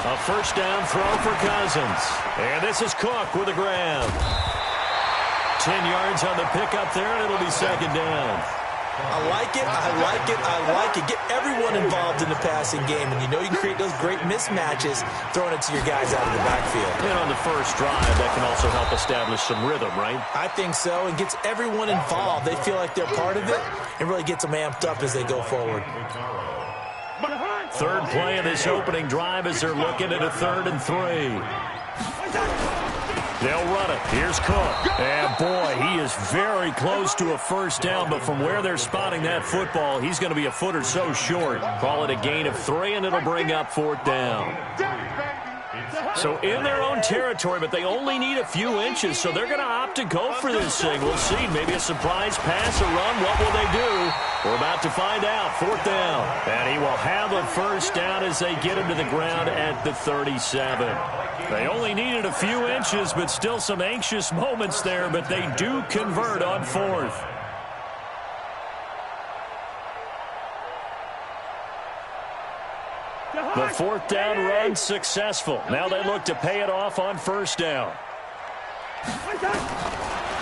A first down throw for Cousins. And this is Cook with a grab. 10 yards on the pickup there, and it'll be second down. I like it, I like it, I like it. Get everyone involved in the passing game, and you know you can create those great mismatches throwing it to your guys out of the backfield. And on the first drive, that can also help establish some rhythm, right? I think so, and gets everyone involved. They feel like they're part of it, and really gets them amped up as they go forward. Third play of this opening drive as they're looking at a 3rd and 3. They'll run it. Here's Cook. And, boy, he is very close to a first down, but from where they're spotting that football, he's going to be a foot or so short. Call it a gain of 3, and it'll bring up 4th down. So in their own territory, but they only need a few inches, so they're going to opt to go for this thing. We'll see. Maybe a surprise pass or run. What will they do? We're about to find out. 4th down. And he will have a first down as they get him to the ground at the 37. They only needed a few inches, but still some anxious moments there, but they do convert on 4th. The 4th down run successful. Now they look to pay it off on first down.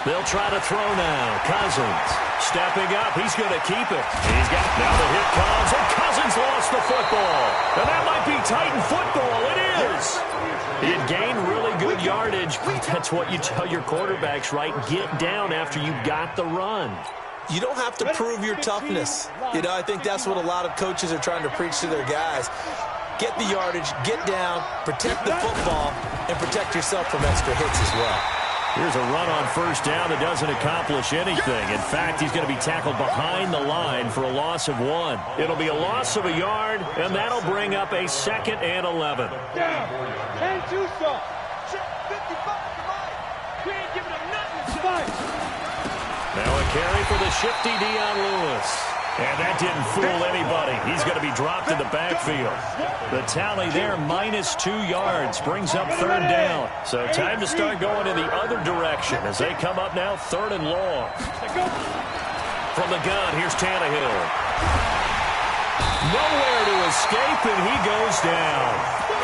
They'll try to throw now. Cousins stepping up. He's going to keep it. He's got now the hit comes, and Cousins lost the football. And that might be Titan football. It is. He had gained really good yardage, but that's what you tell your quarterbacks, right? Get down after you got the run. You don't have to prove your toughness. You know, I think that's what a lot of coaches are trying to preach to their guys. Get the yardage, get down, protect the football, and protect yourself from extra hits as well. Here's a run on first down that doesn't accomplish anything. In fact, he's going to be tackled behind the line for a loss of 1. It'll be a loss of a yard, and that'll bring up a 2nd and 11. Down. 10-2 stop. 55. We ain't giving him nothing to fight. Now a carry for the shifty Dion Lewis. And that didn't fool anybody. He's going to be dropped in the backfield. The tally there, -2 yards, brings up 3rd down. So time to start going in the other direction as they come up now 3rd and long. From the gun, here's Tannehill. Nowhere to escape, and he goes down.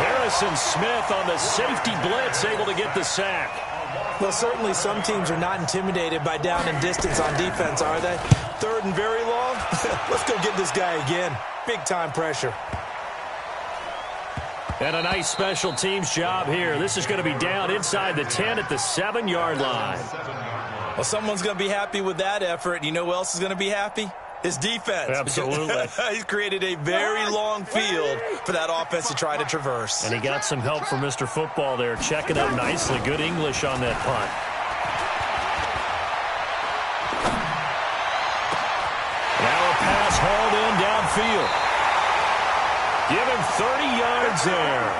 Harrison Smith on the safety blitz, able to get the sack. Well, certainly some teams are not intimidated by down and distance on defense, are they? 3rd and very long? Let's go get this guy again. Big-time pressure. And a nice special teams job here. This is going to be down inside the 10 at the 7-yard line. Well, someone's going to be happy with that effort. You know who else is going to be happy? His defense. Absolutely. He's created a very long field for that offense to try to traverse. And he got some help from Mr. Football there, checking up nicely. Good English on that punt. Now a pass hauled in downfield. Give him 30 yards there.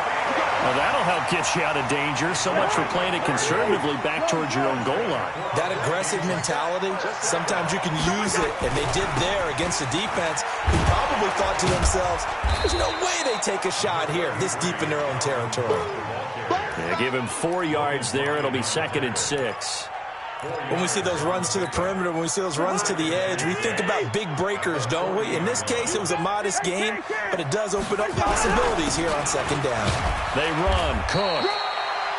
Well, that'll help get you out of danger. So much for playing it conservatively back towards your own goal line. That aggressive mentality, sometimes you can use it, and they did there against a defense who probably thought to themselves, there's no way they take a shot here this deep in their own territory. Yeah, give him 4 yards there. It'll be 2nd and 6. When we see those runs to the perimeter, when we see those runs to the edge, we think about big breakers, don't we? In this case, it was a modest gain, but it does open up possibilities here on 2nd down. They run. Cook.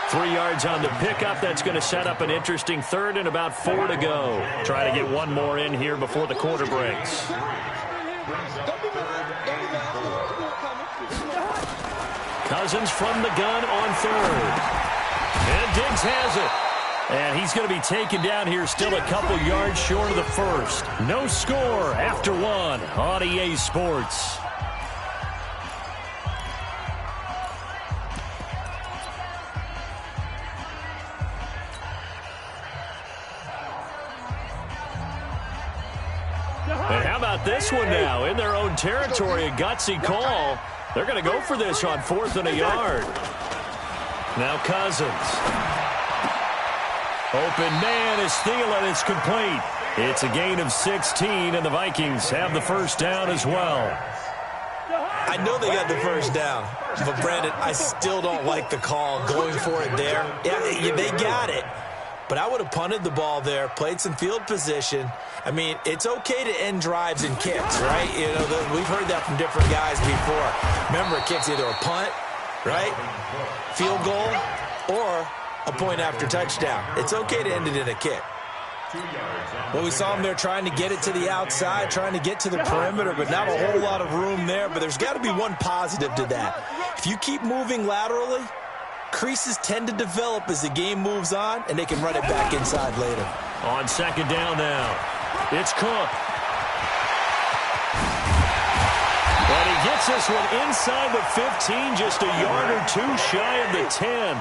3 yards on the pickup. That's going to set up an interesting 3rd and about 4 to go. Try to get one more in here before the quarter breaks. Cousins from the gun on 3rd. And Diggs has it. And he's going to be taken down here still a couple yards short of the 1st. No score after 1 on EA Sports. And how about this one now? In their own territory, a gutsy call. They're going to go for this on 4th and a yard. Now Cousins. Open man is stealing. It's complete. It's a gain of 16, and the Vikings have the first down as well. I know they got the first down, but Brandon, I still don't like the call going for it there. Yeah, they got it, But I would have punted the ball there, played some field position. I mean, it's okay to end drives and kicks, right? You know, we've heard that from different guys before. Remember, a kick's either a punt, right, field goal, or a point after touchdown. It's okay to end it in a kick. Well, we saw him there trying to get it to the outside, trying to get to the perimeter, but not a whole lot of room there. But there's got to be one positive to that. If you keep moving laterally, creases tend to develop as the game moves on, and they can run it back inside later. On second down now, it's Cook. And he gets this one inside the 15, just a yard or two shy of the 10.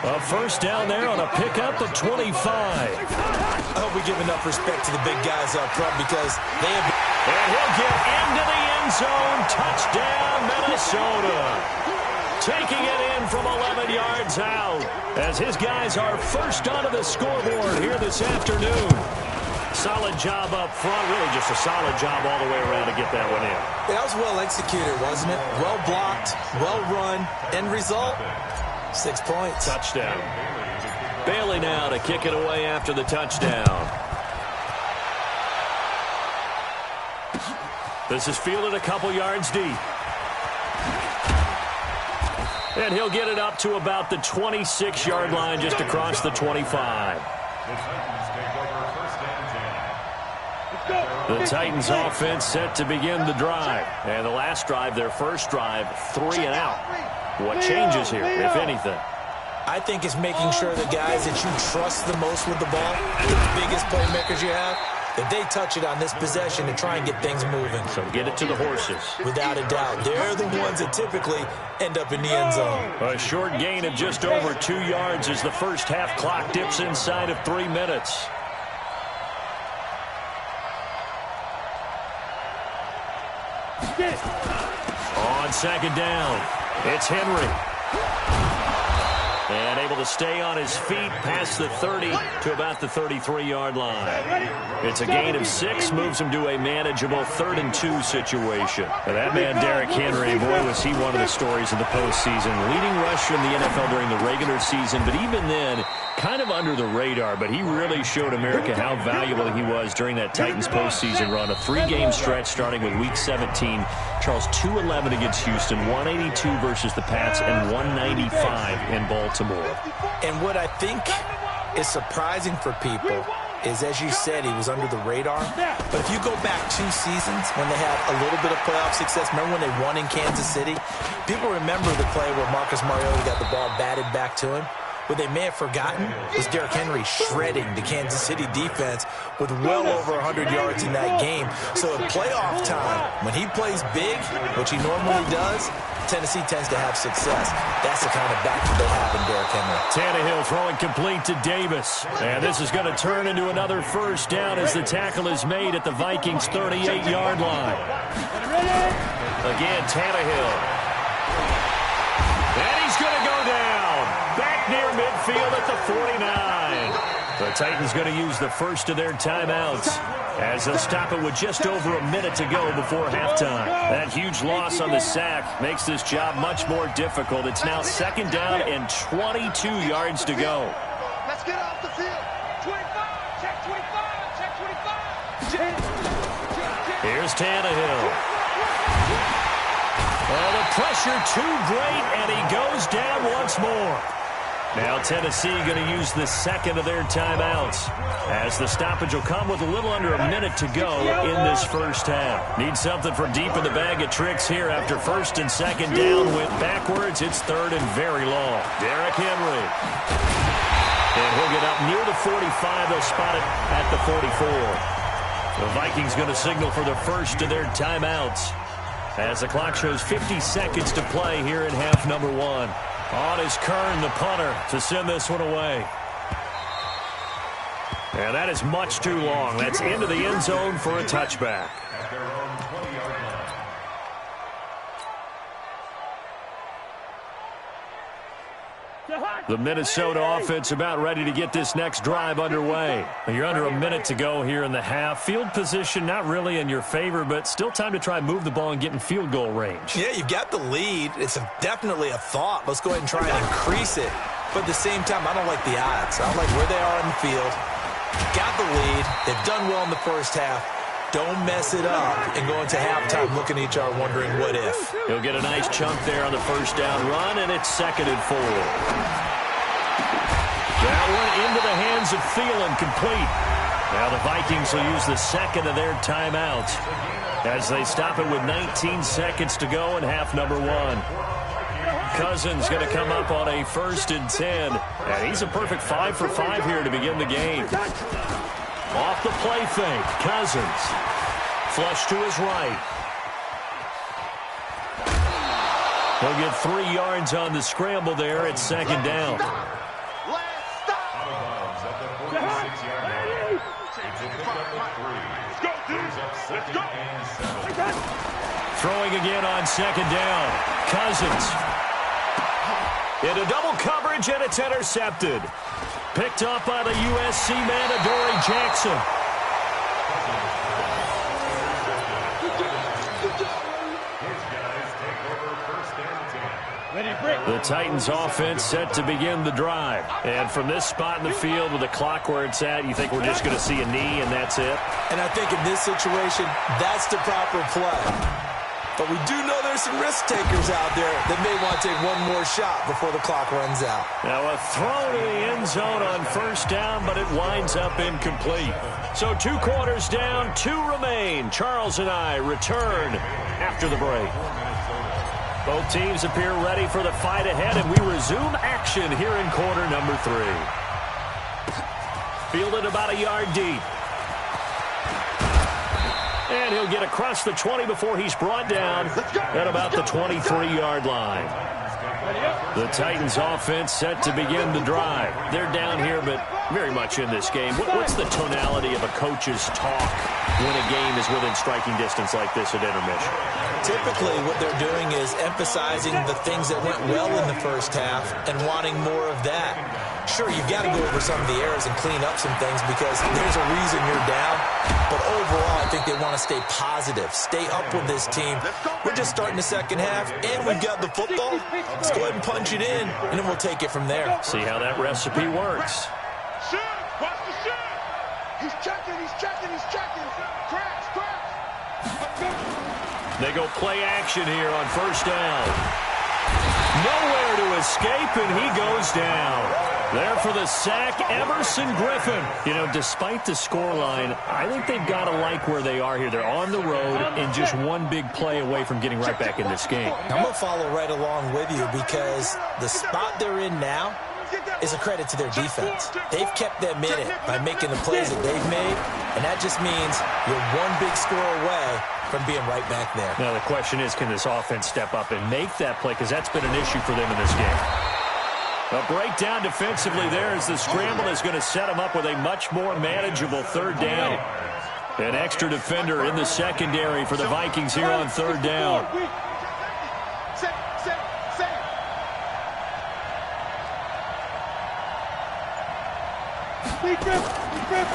A first down there on a pickup of 25. I hope we give enough respect to the big guys up front because they have been... And he'll get into the end zone. Touchdown, Minnesota. Taking it in from 11 yards out as his guys are first onto the scoreboard here this afternoon. Solid job up front, really just a solid job all the way around to get that one in. That was well executed, wasn't it? Well blocked, well run. End result, 6 points. Touchdown. Bailey now to kick it away after the touchdown. This is fielded a couple yards deep. And he'll get it up to about the 26-yard line just across the 25. The Titans offense set to begin the drive. And the last drive, their first drive, 3 and out. What changes here, if anything? I think it's making sure the guys that you trust the most with the ball, the biggest playmakers you have, that they touch it on this possession to try and get things moving. So get it to the horses. Without a doubt. They're the ones that typically end up in the end zone. A short gain of just over 2 yards as the first half clock dips inside of 3 minutes. On second down, it's Henry. And able to stay on his feet past the 30 to about the 33-yard line. It's a gain of 6, moves him to a manageable 3rd and 2 situation. And that man, Derrick Henry, boy, was he one of the stories of the postseason. Leading rusher in the NFL during the regular season, but even then, kind of under the radar. But he really showed America how valuable he was during that Titans postseason run. A 3-game stretch starting with Week 17. Charles, 211 against Houston, 182 versus the Pats, and 195 in Baltimore. And what I think is surprising for people is, as you said, he was under the radar. But if you go back 2 seasons when they had a little bit of playoff success, remember when they won in Kansas City? People remember the play where Marcus Mariota got the ball batted back to him. What they may have forgotten was Derrick Henry shredding the Kansas City defense with well over 100 yards in that game. So at playoff time, when he plays big, which he normally does, Tennessee tends to have success. That's the kind of back that they have in Derrick Henry. Tannehill throwing complete to Davis. And this is going to turn into another first down as the tackle is made at the Vikings' 38-yard line. Again, Tannehill. And he's going to go down. Back near midfield at the 49. The Titans going to use the first of their timeouts as they'll stop it with just over a minute to go before halftime. That huge loss on the sack makes this job much more difficult. It's now second down and 22 yards to go. Let's get off the field. 25, check 25, check 25. Here's Tannehill. Oh, the pressure too great, and he goes down once more. Now Tennessee going to use the second of their timeouts as the stoppage will come with a little under a minute to go in this first half. Need something from deep in the bag of tricks here after first and second down. Went backwards. It's third and very long. Derrick Henry. And he'll get up near the 45. They'll spot it at the 44. The Vikings going to signal for the first of their timeouts as the clock shows 50 seconds to play here in half number 1. On is Kern, the punter, to send this one away. And that is much too long. That's into the end zone for a touchback. The Minnesota offense about ready to get this next drive underway. You're under a minute to go here in the half. Field position not really in your favor, but still time to try and move the ball and get in field goal range. Yeah, you've got the lead. It's definitely a thought. Let's go ahead and try and increase it. But at the same time, I don't like the odds. I don't like where they are in the field. Got the lead. They've done well in the first half. Don't mess it up and go into halftime looking at each other wondering what if. He'll get a nice chunk there on the first down run, and it's 2nd and 4. That one into the hands of Thielen, complete. Now the Vikings will use the second of their timeouts as they stop it with 19 seconds to go in half number 1. Cousins going to come up on a 1st and 10, and he's a perfect 5 for 5 here to begin the game. Off the play fake, Cousins. Flush to his right. He'll get 3 yards on the scramble there at 2nd down. Throwing again on 2nd down. Cousins. Into double coverage, and it's intercepted. Picked up by the USC man, Adoree Jackson. The Titans offense set to begin the drive. And from this spot in the field with the clock where it's at, you think we're just going to see a knee and that's it? And I think in this situation, that's the proper play. But we do know there's some risk takers out there that may want to take one more shot before the clock runs out. Now a throw to the end zone on 1st down, but it winds up incomplete. So 2 quarters down, 2 remain. Charles and I return after the break. Both teams appear ready for the fight ahead, and we resume action here in quarter number 3. Fielded about a yard deep. And he'll get across the 20 before he's brought down at about the 23-yard line. The Titans offense set to begin the drive. They're down here, but very much in this game. What's the tonality of a coach's talk when a game is within striking distance like this at intermission? Typically, what they're doing is emphasizing the things that went well in the first half and wanting more of that. Sure, you've got to go over some of the errors and clean up some things because there's a reason you're down. But overall, I think they want to stay positive, stay up with this team. We're just starting the second half, and we've got the football. Let's go ahead and punch it in, and then we'll take it from there. See how that recipe works. Shoot! Watch the shoot! He's checking, he's checking, he's checking. Crash, crash. They go play action here on 1st down. Nowhere to escape, and he goes down. There for the sack, Everson Griffin. You know, despite the scoreline, I think they've got to like where they are here. They're on the road and just one big play away from getting right back in this game. I'm going to follow right along with you because the spot they're in now is a credit to their defense. They've kept them in it by making the plays that they've made, and that just means you're one big score away from being right back there. Now, the question is, can this offense step up and make that play? Because that's been an issue for them in this game. A breakdown defensively there as the scramble is going to set them up with a much more manageable 3rd down. An extra defender in the secondary for the Vikings here on 3rd down.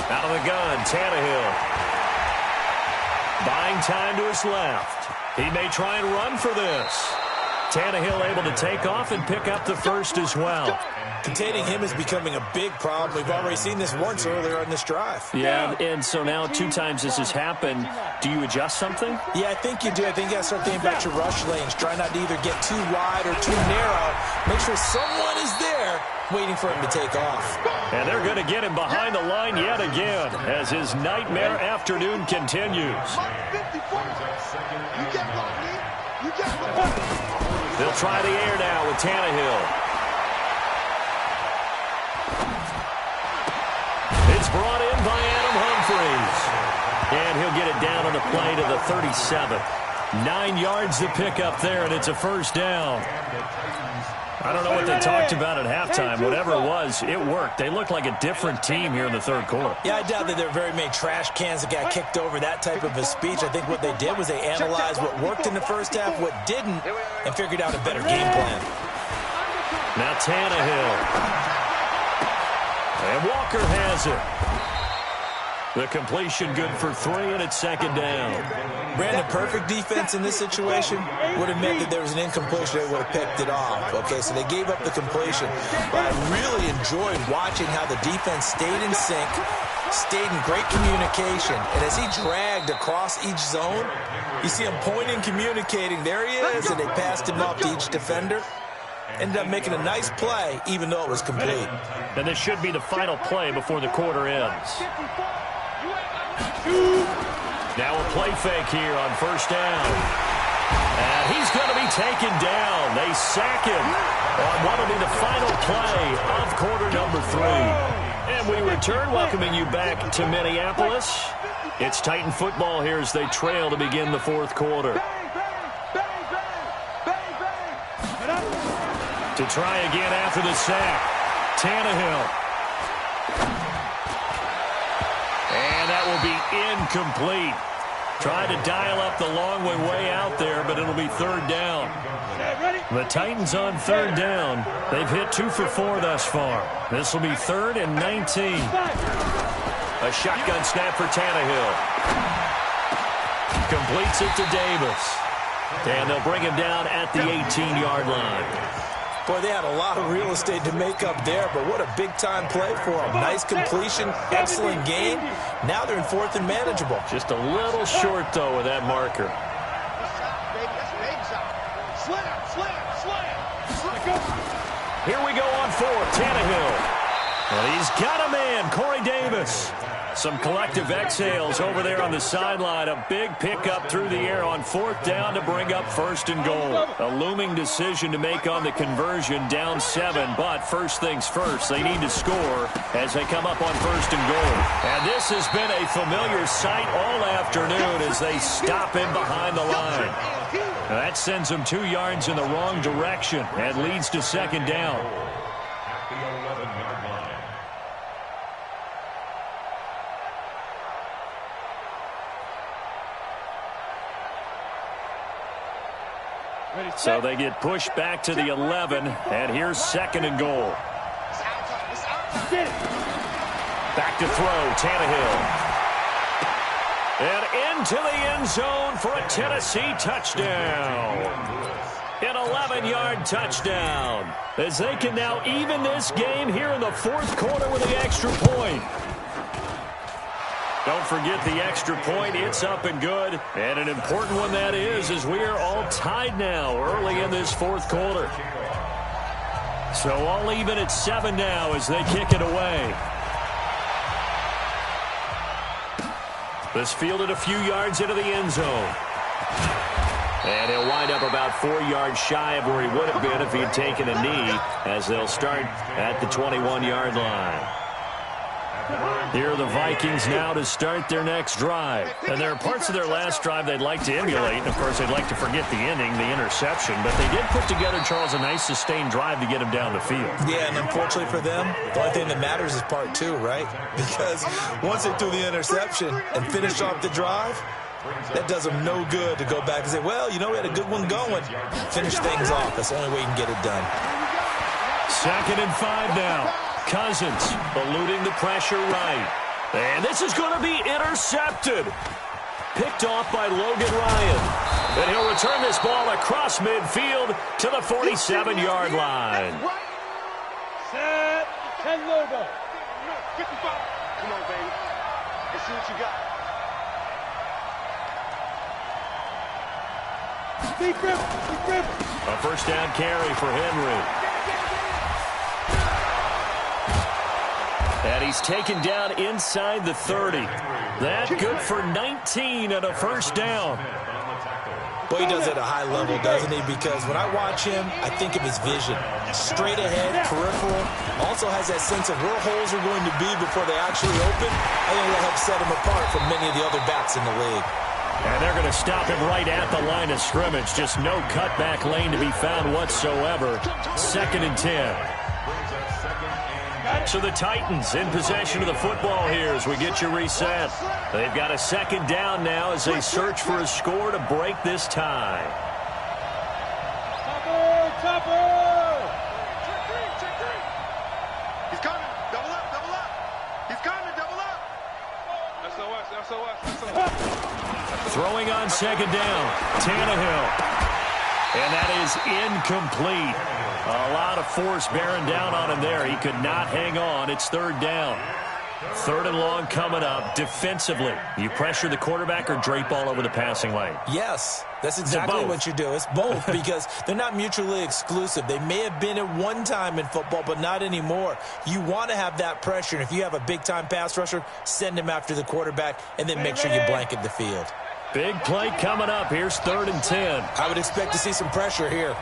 Out of the gun, Tannehill. Buying time to his left. He may try and run for this. Tannehill able to take off and pick up the 1st as well. Containing him is becoming a big problem. We've already seen this once earlier on this drive. Yeah, and so now 2 times this has happened. Do you adjust something? Yeah, I think you do. I think you got to start thinking about your rush lanes. Try not to either get too wide or too narrow. Make sure someone is there waiting for him to take off. And they're going to get him behind the line yet again as his nightmare afternoon continues. They'll try the air now with Tannehill. It's brought in by Adam Humphries. And he'll get it down on the play to the 37. 9 yards to pick up there, and it's a 1st down. I don't know what they talked about at halftime. Whatever it was, it worked. They looked like a different team here in the 3rd quarter. Yeah, I doubt that there are very many trash cans that got kicked over, that type of a speech. I think what they did was they analyzed what worked in the first half, what didn't, and figured out a better game plan. Now Tannehill. And Walker has it. The completion good for 3, and it's second down. Brandon, perfect defense in this situation would have meant that there was an incompletion. They would have picked it off. Okay, so they gave up the completion. But I really enjoyed watching how the defense stayed in sync, stayed in great communication. And as he dragged across each zone, you see him pointing, communicating. There he is, and they passed him off to each defender. Ended up making a nice play, even though it was complete. And this should be the final play before the quarter ends. Now a play fake here on first down. And he's going to be taken down. They sack him on what will be the final play of quarter number 3. And we return, welcoming you back to Minneapolis. It's Titan football here as they trail to begin the fourth quarter. To try again after the sack, Tannehill. And that will be incomplete. Tried to dial up the long way out there, but it'll be third down. The Titans on third down. They've hit 2 for 4 thus far. This will be 3rd and 19. A shotgun snap for Tannehill. Completes it to Davis. And they'll bring him down at the 18-yard line. Boy, they had a lot of real estate to make up there, but what a big-time play for them. Nice completion, excellent game. Now they're in 4th and manageable. Just a little short, though, with that marker. Here we go on 4th. Tannehill. Well, he's got a man, Corey Davis. Some collective exhales over there on the sideline. A big pickup through the air on 4th down to bring up 1st and goal. A looming decision to make on the conversion, down 7. But first things first, they need to score as they come up on 1st and goal. And this has been a familiar sight all afternoon as they stop him behind the line. Now that sends them 2 yards in the wrong direction and leads to 2nd down. So they get pushed back to the 11, and here's 2nd and goal. Back to throw, Tannehill. And into the end zone for a Tennessee touchdown. An 11-yard touchdown, as they can now even this game here in the 4th quarter with the extra point. Don't forget the extra point. It's up and good. And an important one that is, as we are all tied now early in this 4th quarter. So all even at 7 now as they kick it away. This fielded a few yards into the end zone. And he'll wind up about 4 yards shy of where he would have been if he had taken a knee, as they'll start at the 21-yard line. Here are the Vikings now to start their next drive. And there are parts of their last drive they'd like to emulate. And, of course, they'd like to forget the ending, the interception. But they did put together, Charles, a nice sustained drive to get him down the field. Yeah, and unfortunately for them, the only thing that matters is part 2, right? Because once they threw the interception and finished off the drive, that does them no good to go back and say, well, you know, we had a good one going. Finish things off. That's the only way you can get it done. 2nd and 5 now. Cousins eluding the pressure right. And this is going to be intercepted. Picked off by Logan Ryan. And he'll return this ball across midfield to the 47-yard line. Set. 10 logo. 55. Come on, baby. Let's see what you got. Deep rip. Deep rip. A first down carry for Henry. And he's taken down inside the 30. That good for 19 and a first down. Well, he does it at a high level, doesn't he? Because when I watch him, I think of his vision. Straight ahead, peripheral. Also has that sense of where holes are going to be before they actually open. I think that helps set him apart from many of the other backs in the league. And they're going to stop him right at the line of scrimmage. Just no cutback lane to be found whatsoever. 2nd and 10. So the Titans in possession of the football here as we get you reset. They've got a 2nd down now as they search for a score to break this tie. Topper! Check three. He's coming. Double up. He's coming. Double up. Let's Throwing on second down, Tannehill. And that is incomplete. A lot of force bearing down on him there. He could not hang on. It's third down. Third and long coming up. Defensively, you pressure the quarterback or drape all over the passing lane? Yes, that's exactly what you do. It's both because they're not mutually exclusive. They may have been at one time in football, but not anymore. You want to have that pressure. And if you have a big-time pass rusher, send him after the quarterback and then make sure you blanket the field. Big play coming up. Here's 3rd and 10. I would expect to see some pressure here.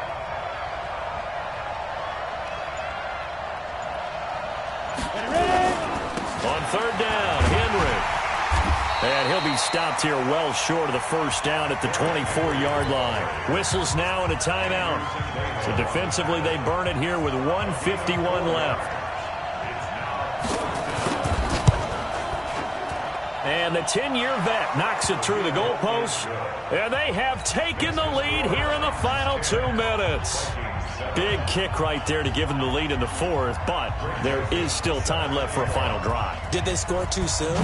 On 3rd down, Henry. And he'll be stopped here well short of the first down at the 24-yard line. Whistles now and a timeout. So defensively, they burn it here with 1:51 left. And the 10-year vet knocks it through the goalpost. And they have taken the lead here in the final 2 minutes. Big kick right there to give them the lead in the 4th, but there is still time left for a final drive. Did they score too soon?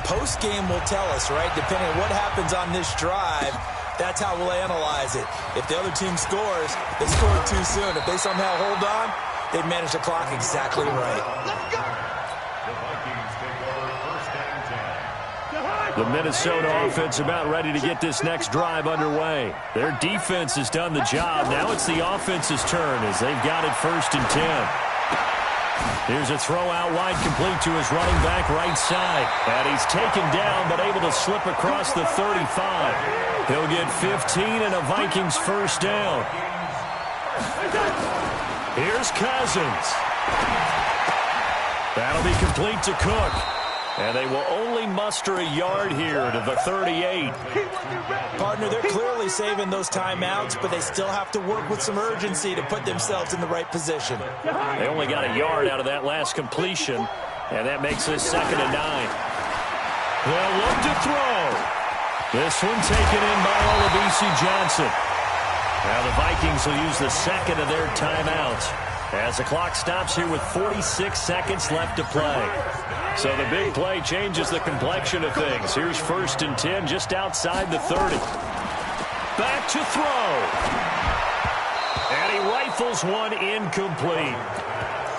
Post-game will tell us, right? Depending on what happens on this drive, that's how we'll analyze it. If the other team scores, they scored too soon. If they somehow hold on, they've managed the clock exactly right. The Minnesota offense about ready to get this next drive underway. Their defense has done the job. Now it's the offense's turn as they've got it 1st and 10. Here's a throw out wide complete to his running back right side. And he's taken down but able to slip across the 35. He'll get 15 and a Vikings first down. Here's Cousins. That'll be complete to Cook. And they will only muster a yard here to the 38. Partner, they're clearly saving those timeouts, but they still have to work with some urgency to put themselves in the right position. They only got a yard out of that last completion, and that makes this 2nd and 9. They'll look to throw. This one taken in by Olabisi Johnson. Now the Vikings will use the 2nd of their timeouts as the clock stops here with 46 seconds left to play. So the big play changes the complexion of things. Here's 1st and 10 just outside the 30. Back to throw. And he rifles one incomplete.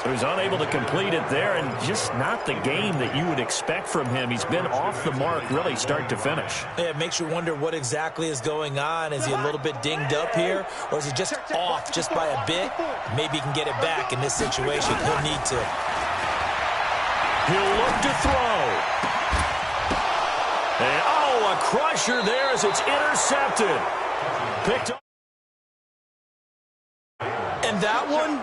So he's unable to complete it there, and just not the game that you would expect from him. He's been off the mark really start to finish. Yeah, it makes you wonder what exactly is going on. Is he a little bit dinged up here, or is he just off just by a bit? Maybe he can get it back in this situation. He'll need to. He'll look to throw. And, a crusher there as it's intercepted. Picked up. And that one,